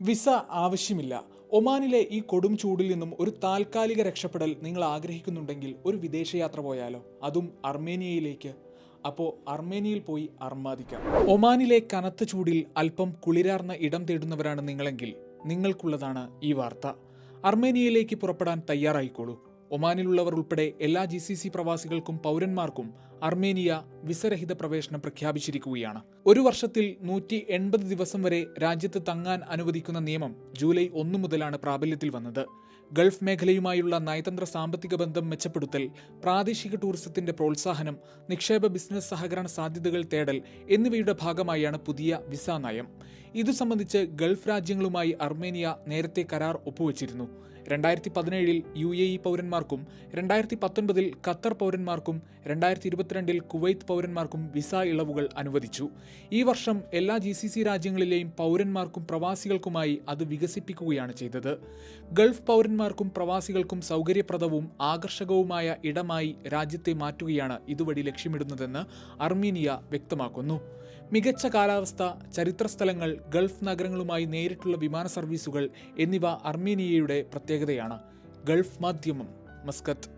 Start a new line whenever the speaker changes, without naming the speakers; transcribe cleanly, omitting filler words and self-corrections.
Visa ആവശ്യമില്ല. ഒമാനിലെ ഈ കൊടും ചൂടിൽ നിന്നും ഒരു താൽക്കാലിക രക്ഷപ്പെടൽ നിങ്ങൾ ആഗ്രഹിക്കുന്നുണ്ടെങ്കിൽ ഒരു വിദേശയാത്ര പോയാലോ, അതും അർമേനിയയിലേക്ക്. അപ്പോൾ അർമേനിയയിൽ പോയി അർമാദിക്കാം. ഒമാനിലെ കനത്ത ചൂടിൽ അല്പം കുളിരാർന്ന ഇടം തേടുന്നവരാണ് നിങ്ങളെങ്കിൽ നിങ്ങൾക്കുള്ളതാണ് ഈ വാർത്ത. അർമേനിയയിലേക്ക് പുറപ്പെടാൻ തയ്യാറായിക്കോളൂ. ഒമാനിലുള്ളവർ ഉൾപ്പെടെ എല്ലാ GCC പ്രവാസികൾക്കും പൗരന്മാർക്കും അർമേനിയ വിസരഹിത പ്രവേശനം പ്രഖ്യാപിച്ചിരിക്കുകയാണ്. ഒരു വർഷത്തിൽ 180 ദിവസം വരെ രാജ്യത്ത് തങ്ങാൻ അനുവദിക്കുന്ന നിയമം ജൂലൈ 1 മുതലാണ് പ്രാബല്യത്തിൽ വന്നത്. ഗൾഫ് മേഖലയുമായുള്ള നയതന്ത്ര സാമ്പത്തിക ബന്ധം മെച്ചപ്പെടുത്തൽ, പ്രാദേശിക ടൂറിസത്തിന്റെ പ്രോത്സാഹനം, നിക്ഷേപ ബിസിനസ് സഹകരണ സാധ്യതകൾ തേടൽ എന്നിവയുടെ ഭാഗമായാണ് പുതിയ വിസ നയം. ഇതു സംബന്ധിച്ച് ഗൾഫ് രാജ്യങ്ങളുമായി അർമേനിയ നേരത്തെ കരാർ ഒപ്പുവച്ചിരുന്നു. 2017 UAE പൗരന്മാർക്കും 2019 ഖത്തർ പൗരന്മാർക്കും 2022 കുവൈത്ത് പൗരന്മാർക്കും വിസ ഇളവുകൾ അനുവദിച്ചു. ഈ വർഷം എല്ലാ GCC രാജ്യങ്ങളിലെയും പൗരന്മാർക്കും പ്രവാസികൾക്കുമായി അത് വികസിപ്പിക്കുകയാണ് ചെയ്തത്. ഗൾഫ് പൗരന്മാർക്കും പ്രവാസികൾക്കും സൗകര്യപ്രദവും ആകർഷകവുമായ ഇടമായി രാജ്യത്തെ മാറ്റുകയാണ് ഇതുവഴി ലക്ഷ്യമിടുന്നതെന്ന് അർമീനിയ വ്യക്തമാക്കുന്നു. മികച്ച കാലാവസ്ഥ, ചരിത്രസ്ഥലങ്ങൾ, ഗൾഫ് നഗരങ്ങളുമായി നേരിട്ടുള്ള വിമാന സർവീസുകൾ എന്നിവ അർമേനിയയുടെ പ്രത്യേകതയാണ്. ഗൾഫ് മാധ്യമം, മസ്കത്ത്.